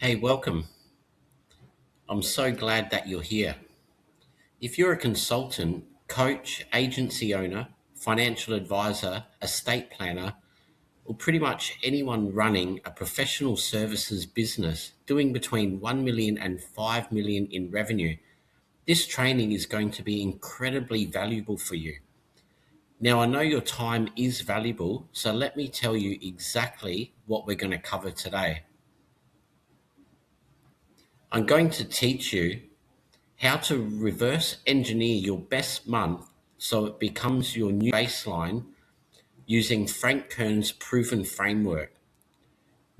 Hey, welcome. I'm so glad that you're here. If you're a consultant, coach, agency owner, financial advisor, estate planner, or pretty much anyone running a professional services business doing between 1 million and 5 million in revenue, this training is going to be incredibly valuable for you. Now, I know your time is valuable, so let me tell you exactly what we're going to cover today. I'm going to teach you how to reverse engineer your best month so it becomes your new baseline using Frank Kern's proven framework.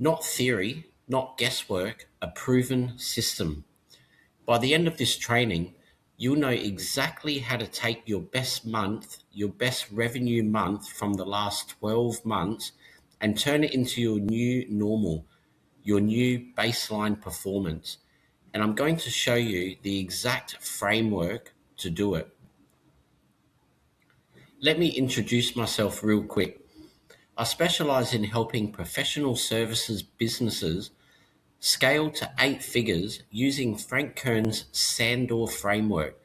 Not theory, not guesswork, a proven system. By the end of this training, you'll know exactly how to take your best month, your best revenue month from the last 12 months, and turn it into your new normal, your new baseline performance. And I'm going to show you the exact framework to do it. Let me introduce myself real quick. I specialize in helping professional services businesses scale to 8 figures using Frank Kern's Sandor framework,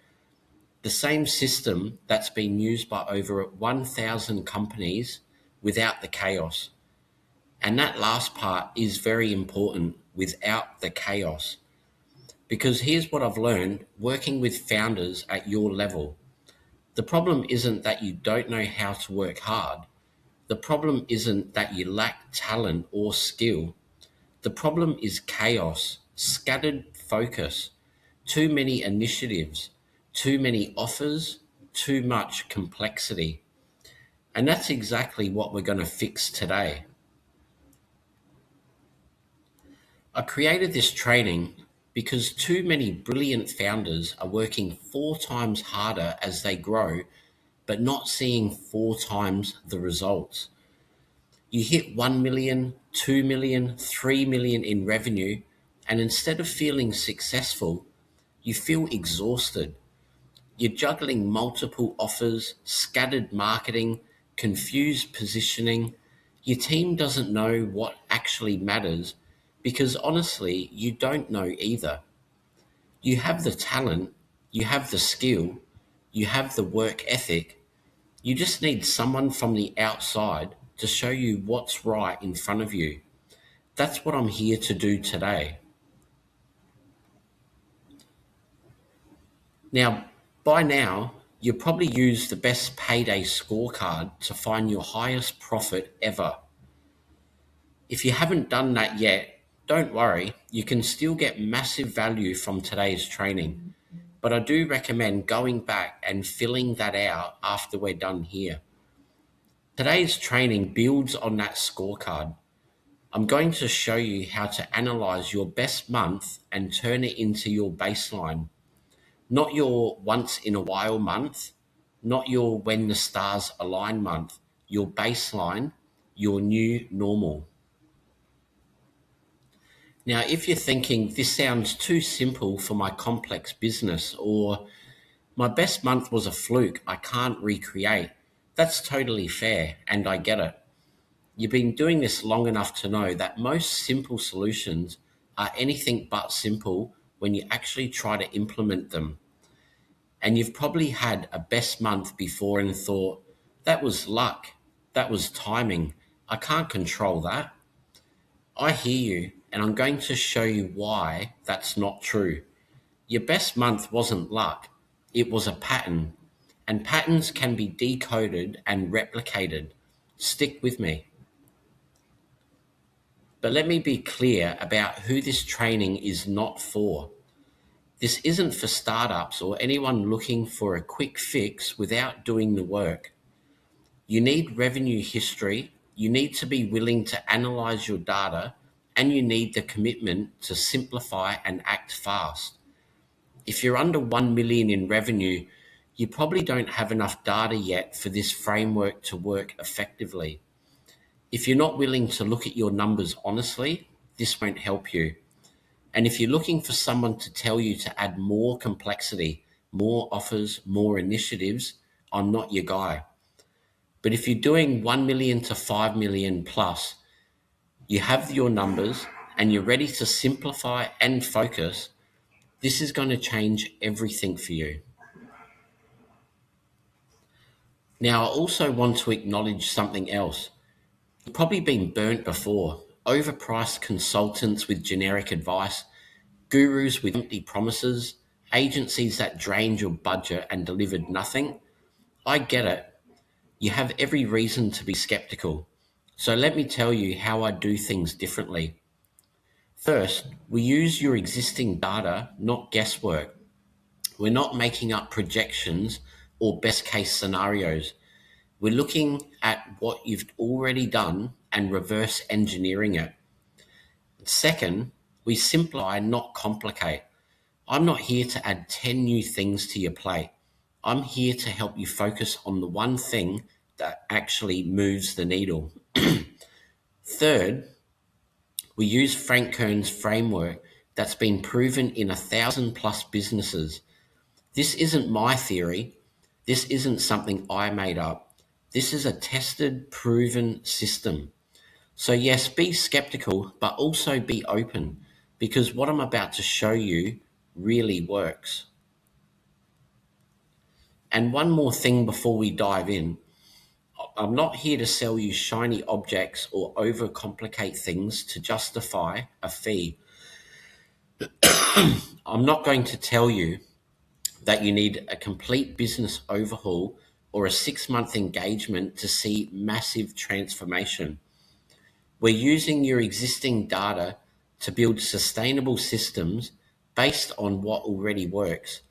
the same system that's been used by over 1,000 companies without the chaos. And that last part is very important, without the chaos. Because here's what I've learned working with founders at your level. The problem isn't that you don't know how to work hard. The problem isn't that you lack talent or skill. The problem is chaos, scattered focus, too many initiatives, too many offers, too much complexity. And that's exactly what we're going to fix today. I created this training because too many brilliant founders are working 4 times harder as they grow, but not seeing 4 times the results. You hit 1 million, 2 million, 3 million in revenue, and instead of feeling successful, you feel exhausted. You're juggling multiple offers, scattered marketing, confused positioning. Your team doesn't know what actually matters because honestly, you don't know either. You have the talent, you have the skill, you have the work ethic. You just need someone from the outside to show you what's right in front of you. That's what I'm here to do today. Now, by now, you probably use the best payday scorecard to find your highest profit ever. If you haven't done that yet, don't worry, you can still get massive value from today's training. But I do recommend going back and filling that out after we're done here. Today's training builds on that scorecard. I'm going to show you how to analyze your best month and turn it into your baseline. Not your once in a while month, not your when the stars align month, your baseline, your new normal. Now, if you're thinking this sounds too simple for my complex business, or my best month was a fluke I can't recreate, that's totally fair and I get it. You've been doing this long enough to know that most simple solutions are anything but simple when you actually try to implement them. And you've probably had a best month before and thought, that was luck, that was timing, I can't control that. I hear you, and I'm going to show you why that's not true. Your best month wasn't luck, it was a pattern, and patterns can be decoded and replicated. Stick with me. But let me be clear about who this training is not for. This isn't for startups or anyone looking for a quick fix without doing the work. You need revenue history, you need to be willing to analyze your data, and you need the commitment to simplify and act fast. If you're under 1 million in revenue, you probably don't have enough data yet for this framework to work effectively. If you're not willing to look at your numbers honestly, this won't help you. And if you're looking for someone to tell you to add more complexity, more offers, more initiatives, I'm not your guy. But if you're doing 1 million to 5 million plus, you have your numbers and you're ready to simplify and focus, this is going to change everything for you. Now, I also want to acknowledge something else. You've probably been burnt before. Overpriced consultants with generic advice, gurus with empty promises, agencies that drained your budget and delivered nothing. I get it. You have every reason to be skeptical. So let me tell you how I do things differently. First, we use your existing data, not guesswork. We're not making up projections or best case scenarios. We're looking at what you've already done and reverse engineering it. Second, we simplify, not complicate. I'm not here to add 10 new things to your plate. I'm here to help you focus on the one thing that actually moves the needle. Third, we use Frank Kern's framework that's been proven in 1,000+ businesses. This isn't my theory. This isn't something I made up. This is a tested, proven system. So yes, be skeptical, but also be open, because what I'm about to show you really works. And one more thing before we dive in. I'm not here to sell you shiny objects or overcomplicate things to justify a fee. I'm not going to tell you that you need a complete business overhaul or a 6-month engagement to see massive transformation. We're using your existing data to build sustainable systems based on what already works.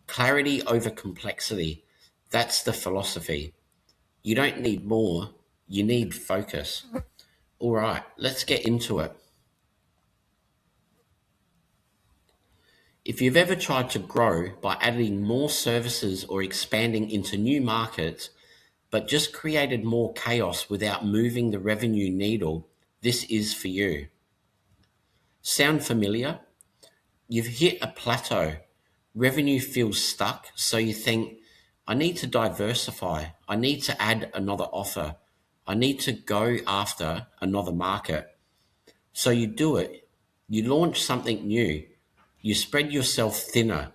Clarity over complexity. That's the philosophy. You don't need more, you need focus. All right, let's get into it. If you've ever tried to grow by adding more services or expanding into new markets, but just created more chaos without moving the revenue needle, this is for you. Sound familiar? You've hit a plateau. Revenue feels stuck, so you think, I need to diversify. I need to add another offer. I need to go after another market. So you do it. You launch something new. You spread yourself thinner.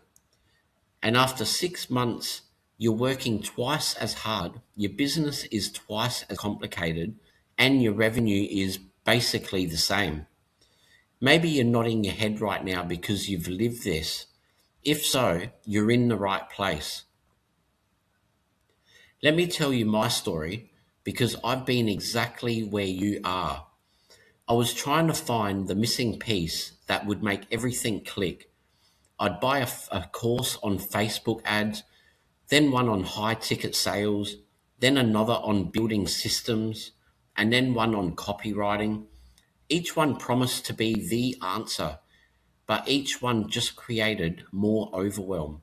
And after 6 months, you're working twice as hard, your business is twice as complicated, and your revenue is basically the same. Maybe you're nodding your head right now because you've lived this. If so, you're in the right place. Let me tell you my story because I've been exactly where you are. I was trying to find the missing piece that would make everything click. I'd buy a course on Facebook ads, then one on high ticket sales, then another on building systems, and then one on copywriting. Each one promised to be the answer, but each one just created more overwhelm.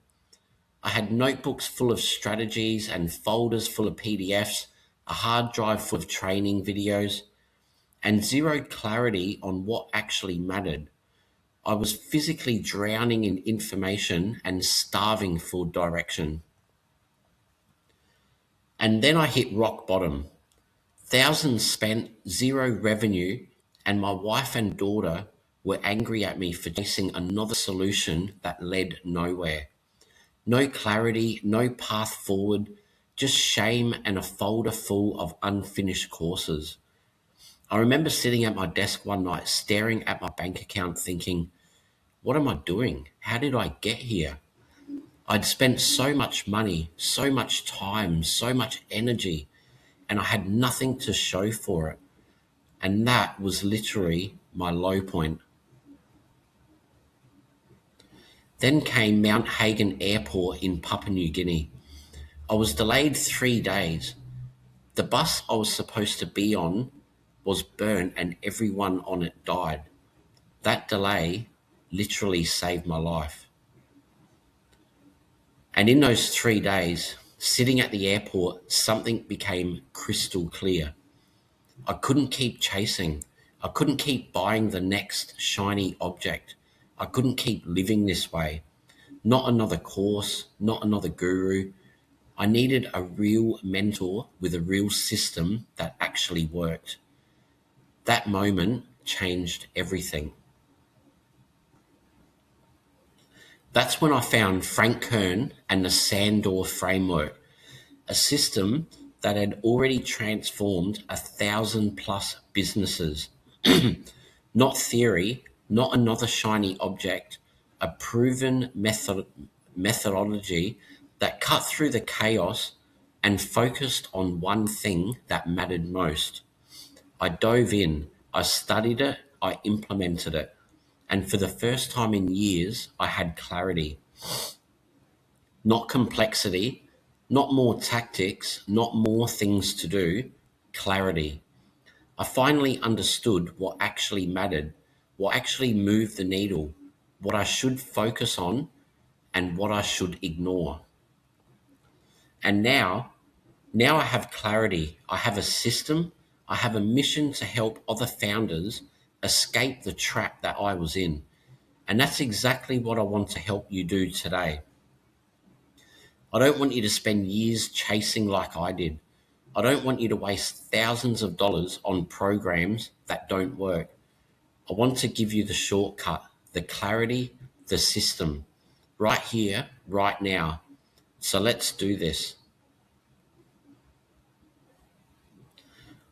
I had notebooks full of strategies and folders full of PDFs, a hard drive full of training videos, and zero clarity on what actually mattered. I was physically drowning in information and starving for direction. And then I hit rock bottom. Thousands spent, zero revenue, and my wife and daughter were angry at me for chasing another solution that led nowhere. No clarity, no path forward, just shame and a folder full of unfinished courses. I remember sitting at my desk one night staring at my bank account thinking, what am I doing? How did I get here? I'd spent so much money, so much time, so much energy, and I had nothing to show for it. And that was literally my low point. Then came Mount Hagen Airport in Papua New Guinea. I was delayed 3 days. The bus I was supposed to be on was burnt and everyone on it died. That delay literally saved my life. And in those 3 days, sitting at the airport, something became crystal clear. I couldn't keep chasing. I couldn't keep buying the next shiny object. I couldn't keep living this way. Not another course, not another guru. I needed a real mentor with a real system that actually worked. That moment changed everything. That's when I found Frank Kern and the Sandor framework, a system that had already transformed 1,000+ businesses. Not theory, not another shiny object, a proven methodology that cut through the chaos and focused on one thing that mattered most. I dove in, I studied it, I implemented it, and for the first time in years, I had clarity. Not complexity, not more tactics, not more things to do, clarity. I finally understood what actually mattered, what actually moved the needle, what I should focus on, and what I should ignore. And now I have clarity. I have a system. I have a mission to help other founders escape the trap that I was in. And that's exactly what I want to help you do today. I don't want you to spend years chasing like I did. I don't want you to waste thousands of dollars on programs that don't work. I want to give you the shortcut, the clarity, the system, right here, right now. So let's do this.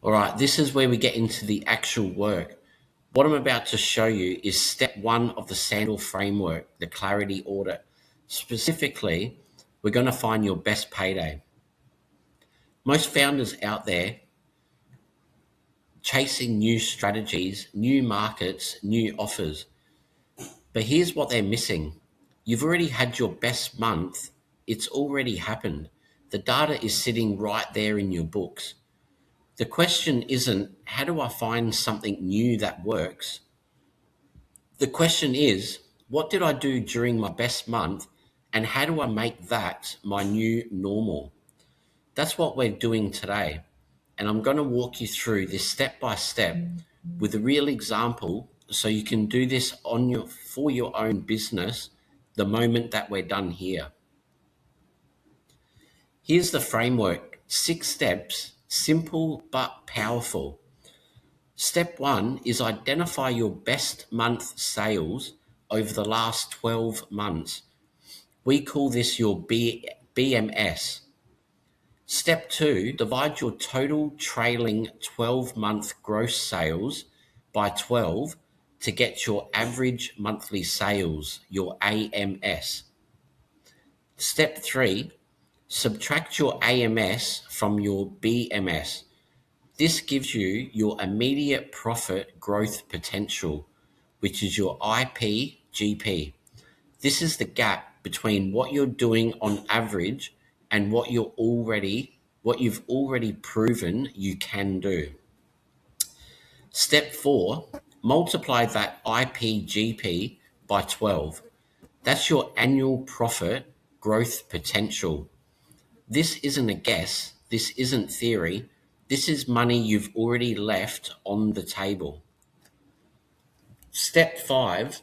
All right, this is where we get into the actual work. What I'm about to show you is step one of the Sandor framework, the clarity audit. Specifically, we're going to find your best payday. Most founders out there chasing new strategies, new markets, new offers. But here's what they're missing. You've already had your best month. It's already happened. The data is sitting right there in your books. The question isn't, how do I find something new that works? The question is, what did I do during my best month and how do I make that my new normal? That's what we're doing today. And I'm going to walk you through this step by step with a real example so you can do this for your own business the moment that we're done here. Here's the framework, 6 steps, simple but powerful. Step 1 is identify your best month sales over the last 12 months. We call this your BMS. Step 2, divide your total trailing 12-month gross sales by 12 to get your average monthly sales, your AMS. Step 3, subtract your AMS from your BMS. This gives you your immediate profit growth potential, which is your IPGP. This is the gap between what you're doing on average and what you've already proven you can do. Step 4, multiply that IPGP by 12. That's your annual profit growth potential. This isn't a guess. This isn't theory. This is money you've already left on the table. Step 5,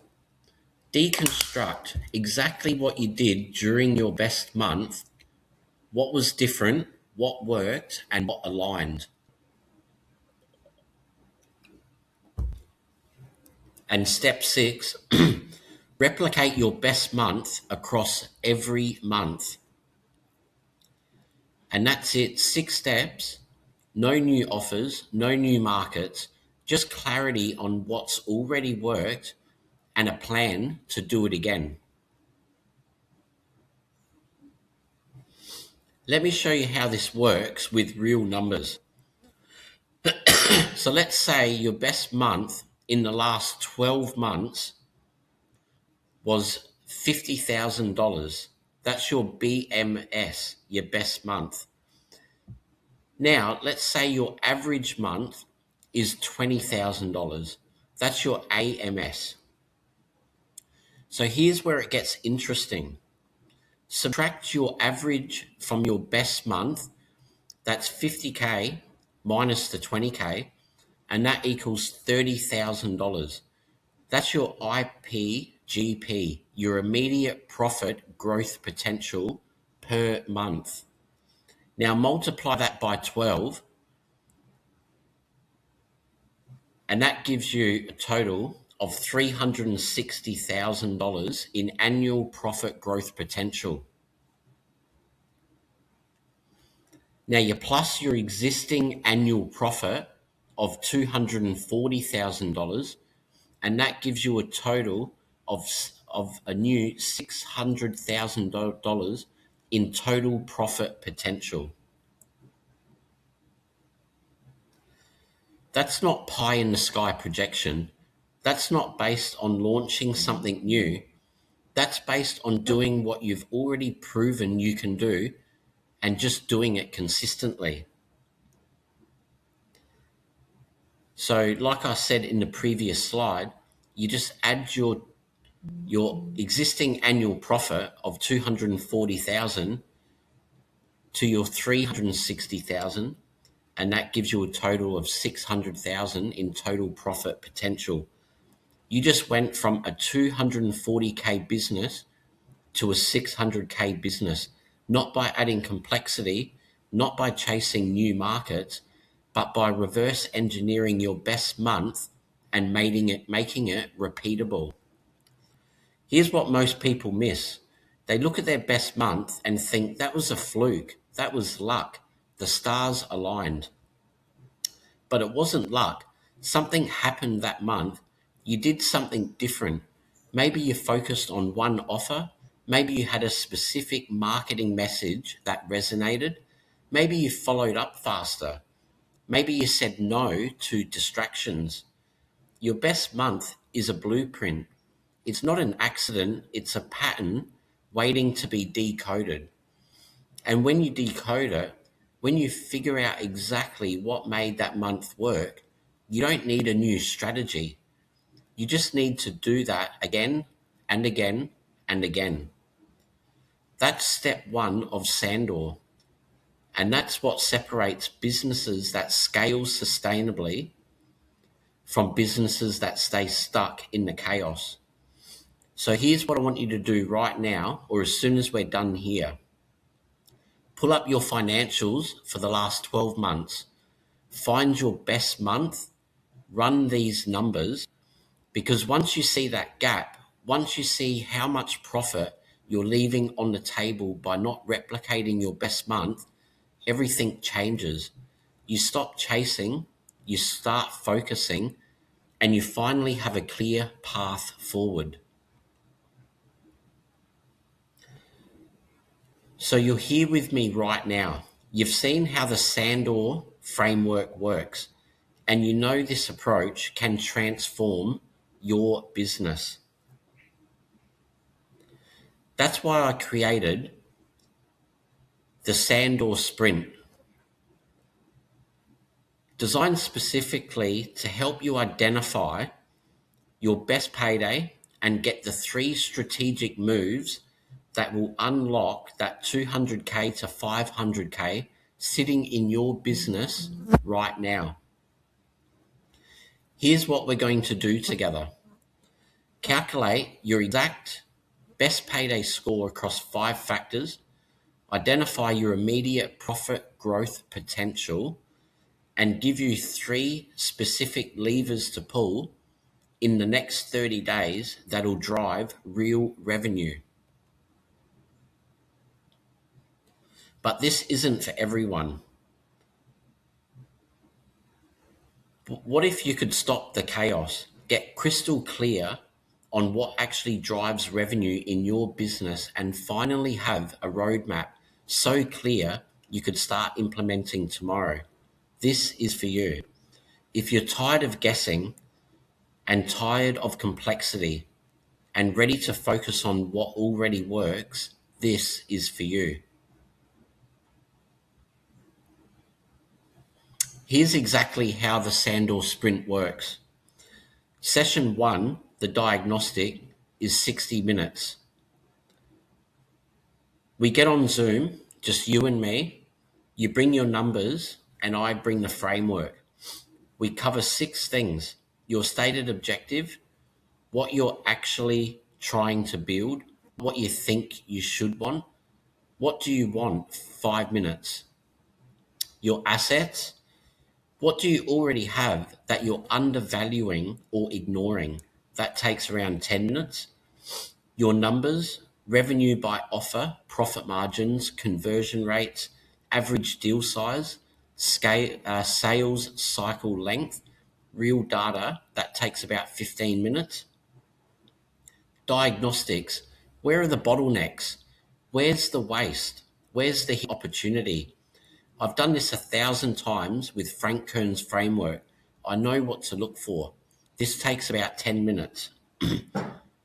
deconstruct exactly what you did during your best month, what was different, what worked, and what aligned. And step 6, replicate your best month across every month. And that's it, 6 steps, no new offers, no new markets, just clarity on what's already worked and a plan to do it again. Let me show you how this works with real numbers. So let's say your best month in the last 12 months was $50,000. That's your BMS, your best month. Now, let's say your average month is $20,000. That's your AMS. So here's where it gets interesting. Subtract your average from your best month. That's 50K minus the 20K, and that equals $30,000. That's your IPGP, your immediate profit growth potential per month. Now multiply that by 12. And that gives you a total of $360,000 in annual profit growth potential. Now you plus your existing annual profit of $240,000, and that gives you a total of a new $600,000 in total profit potential. That's not pie in the sky projection. That's not based on launching something new. That's based on doing what you've already proven you can do and just doing it consistently. So like I said in the previous slide, you just add your existing annual profit of 240,000 to your 360,000, and that gives you a total of 600,000 in total profit potential. You just went from a 240k business to a 600k business, not by adding complexity, not by chasing new markets, but by reverse engineering your best month and making it repeatable. Here's what most people miss. They look at their best month and think that was a fluke, that was luck, the stars aligned. But it wasn't luck. Something happened that month. You did something different. Maybe you focused on one offer. Maybe you had a specific marketing message that resonated. Maybe you followed up faster. Maybe you said no to distractions. Your best month is a blueprint. It's not an accident, it's a pattern waiting to be decoded. And when you decode it, when you figure out exactly what made that month work, you don't need a new strategy. You just need to do that again and again and again. That's step one of Sandor. And that's what separates businesses that scale sustainably from businesses that stay stuck in the chaos. So here's what I want you to do right now, or as soon as we're done here. Pull up your financials for the last 12 months. Find your best month, run these numbers, because once you see that gap, once you see how much profit you're leaving on the table by not replicating your best month, everything changes. You stop chasing, you start focusing, and you finally have a clear path forward. So you're here with me right now. You've seen how the Sandor framework works, and you know this approach can transform your business. That's why I created the Sandor Sprint, designed specifically to help you identify your best payday and get the 3 strategic moves that will unlock that 200k to 500k sitting in your business right now. Here's what we're going to do together. Calculate your exact best payday score across 5 factors, identify your immediate profit growth potential, and give you 3 specific levers to pull in the next 30 days that'll drive real revenue. But this isn't for everyone. What if you could stop the chaos, get crystal clear on what actually drives revenue in your business, and finally have a roadmap so clear you could start implementing tomorrow? This is for you. If you're tired of guessing and tired of complexity and ready to focus on what already works, this is for you. Here's exactly how the Sandor Sprint works. Session 1, the diagnostic, is 60 minutes. We get on Zoom, just you and me. You bring your numbers and I bring the framework. We cover 6 things: your stated objective, what you're actually trying to build, what you think you should want, what do you want 5 minutes, your assets, What do you already have that you're undervaluing or ignoring? That takes around 10 minutes. Your numbers, revenue by offer, profit margins, conversion rates, average deal size, sales cycle length, real data, that takes about 15 minutes. Diagnostics, where are the bottlenecks? Where's the waste? Where's the opportunity? I've done this 1,000 times with Frank Kern's framework. I know what to look for. This takes about 10 minutes.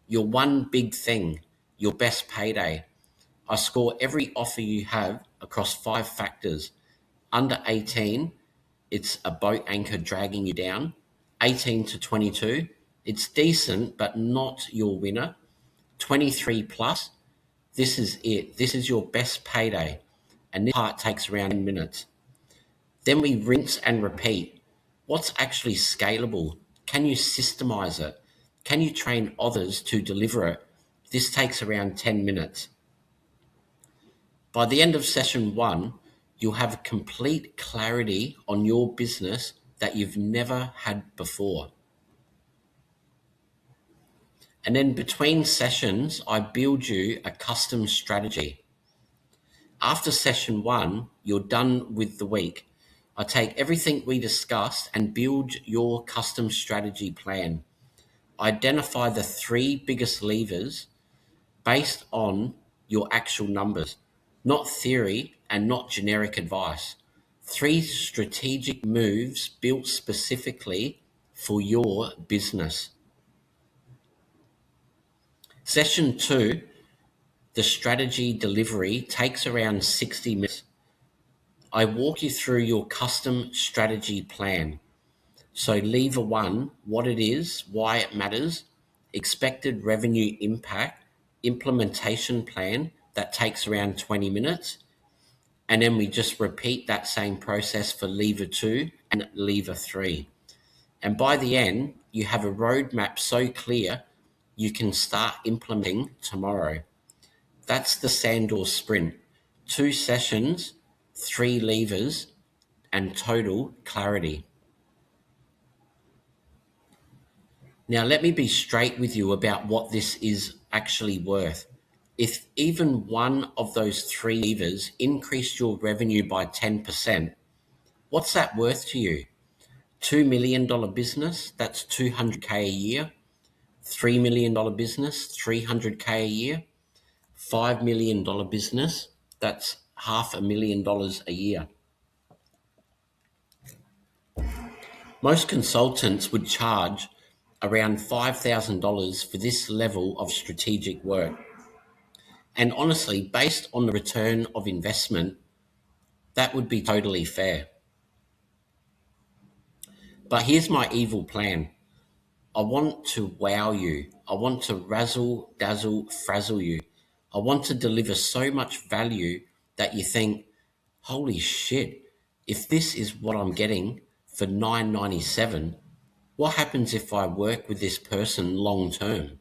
Your one big thing, your best payday. I score every offer you have across 5 factors. Under 18, it's a boat anchor dragging you down. 18 to 22, it's decent, but not your winner. 23 plus, this is it. This is your best payday. And this part takes around 10 minutes. Then we rinse and repeat. What's actually scalable? Can you systemize it? Can you train others to deliver it? This takes around 10 minutes. By the end of session 1, you'll have complete clarity on your business that you've never had before. And then between sessions, I build you a custom strategy. After session 1, you're done with the week. I take everything we discussed and build your custom strategy plan. Identify the 3 biggest levers based on your actual numbers, not theory and not generic advice. 3 strategic moves built specifically for your business. Session 2, the strategy delivery, takes around 60 minutes. I walk you through your custom strategy plan. So lever 1, what it is, why it matters, expected revenue impact, implementation plan, that takes around 20 minutes. And then we just repeat that same process for lever 2 and lever 3. And by the end, you have a roadmap so clear you can start implementing tomorrow. That's the Sandor sprint. 2 sessions, 3 levers, and total clarity. Now, let me be straight with you about what this is actually worth. If even one of those 3 levers increased your revenue by 10%, what's that worth to you? $2 million business, that's $200K a year. $3 million business, $300K a year. $5 million business, that's $500,000 a year. Most consultants would charge around $5,000 for this level of strategic work. And honestly, based on the return of investment, that would be totally fair. But here's my evil plan. I want to wow you. I want to razzle, dazzle, frazzle you. I want to deliver so much value that you think, holy shit, if this is what I'm getting for $9.97, what happens if I work with this person long term?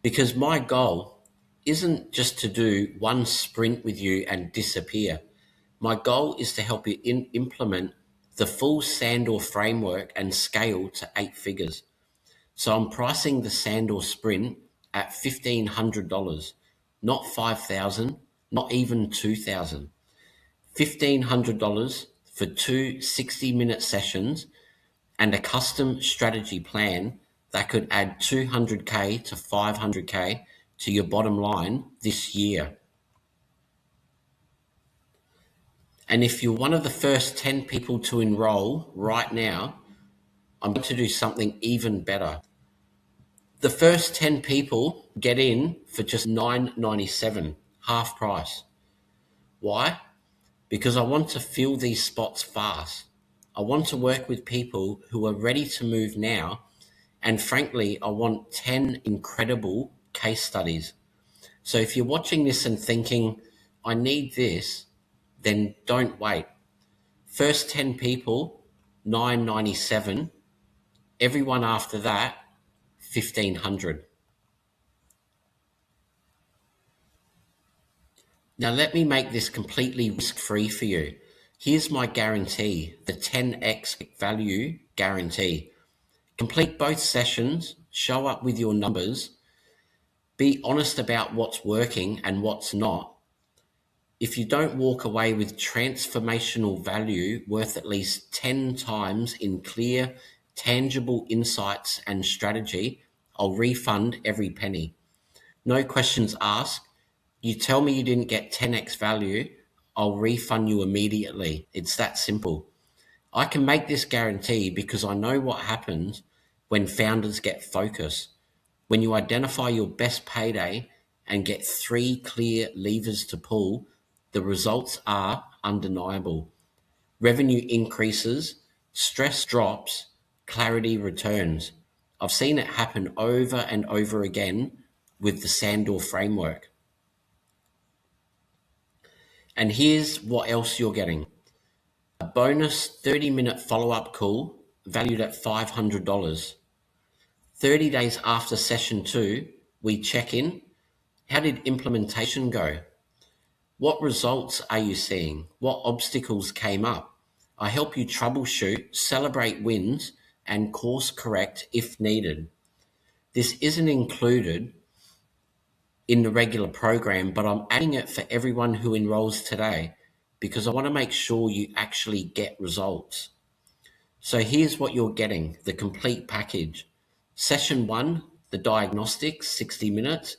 Because my goal isn't just to do one sprint with you and disappear. My goal is to help you implement the full Sandor framework and scale to 8 figures. So I'm pricing the Sandor sprint at $1,500, not $5,000, not even $2,000. $1,500 for 2 60-minute sessions and a custom strategy plan that could add 200K to 500K to your bottom line this year. And if you're one of the first 10 people to enroll right now, I'm going to do something even better. The first 10 people get in for just $9.97, half price. Why? Because I want to fill these spots fast. I want to work with people who are ready to move now. And frankly, I want 10 incredible case studies. So if you're watching this and thinking, I need this, then don't wait. First 10 people, $9.97. Everyone after that, $1,500. Now let me make this completely risk-free for you. Here's my guarantee, the 10x value guarantee. Complete both sessions, show up with your numbers, be honest about what's working and what's not. If you don't walk away with transformational value worth at least 10 times in clear, tangible insights and strategy, I'll refund every penny. No questions asked. You tell me you didn't get 10x value, I'll refund you immediately. It's that simple. I can make this guarantee because I know what happens when founders get focused. When you identify your best payday and get 3 clear levers to pull, the results are undeniable. Revenue increases, stress drops, clarity returns. I've seen it happen over and over again with the Sandor framework. And here's what else you're getting. A bonus 30-minute follow-up call valued at $500. 30 days after session 2, we check in. How did implementation go? What results are you seeing? What obstacles came up? I help you troubleshoot, celebrate wins, and course correct if needed. This isn't included in the regular program, but I'm adding it for everyone who enrolls today because I want to make sure you actually get results. So here's what you're getting, the complete package. Session 1, the diagnostics, 60 minutes,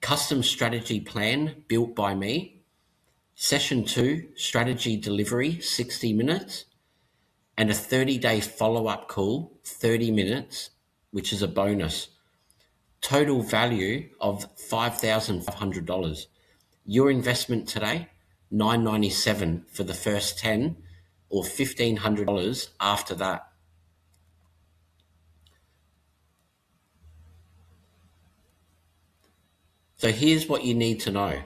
custom strategy plan built by me. Session 2, strategy delivery, 60 minutes, and a 30-day follow-up call, 30 minutes, which is a bonus. Total value of $5,500. Your investment today, $997 for the first 10 or $1,500 after that. So here's what you need to know.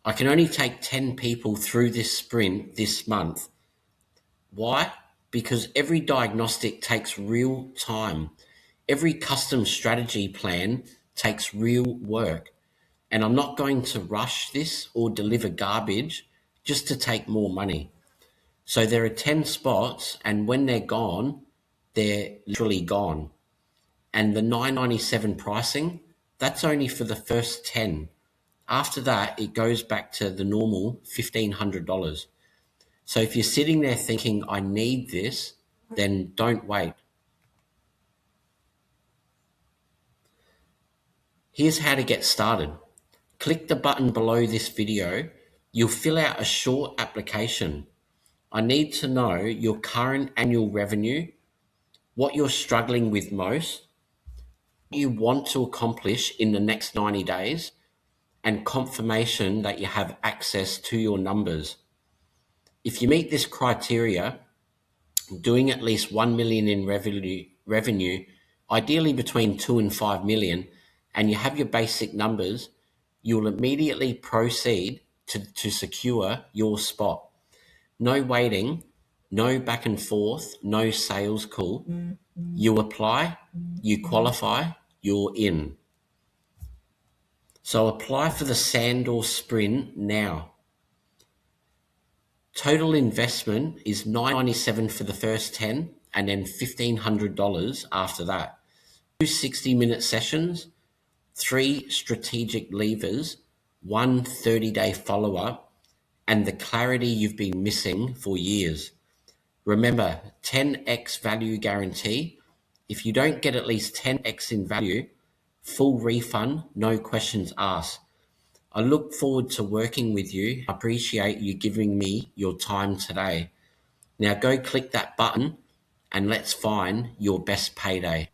I can only take 10 people through this sprint this month. Why? Because every diagnostic takes real time. Every custom strategy plan takes real work. And I'm not going to rush this or deliver garbage just to take more money. So there are 10 spots, and when they're gone, they're literally gone. And the $997 pricing, that's only for the first 10. After that, it goes back to the normal $1,500. So if you're sitting there thinking, I need this, then don't wait. Here's how to get started. Click the button below this video. You'll fill out a short application. I need to know your current annual revenue, what you're struggling with most, what you want to accomplish in the next 90 days, and confirmation that you have access to your numbers. If you meet this criteria, doing at least 1 million in revenue, ideally between 2 and 5 million, and you have your basic numbers, you'll immediately proceed to secure your spot. No waiting, no back and forth, no sales call. You apply, you qualify, you're in. So apply for the Sandor sprint now. Total investment is $997 for the first 10 and then $1,500 after that. 2 60-minute sessions, 3 strategic levers, 1 30-day follow-up, and the clarity you've been missing for years. Remember, 10x value guarantee. If you don't get at least 10x in value, full refund, no questions asked. I look forward to working with you. I appreciate you giving me your time today. Now go click that button and let's find your best payday.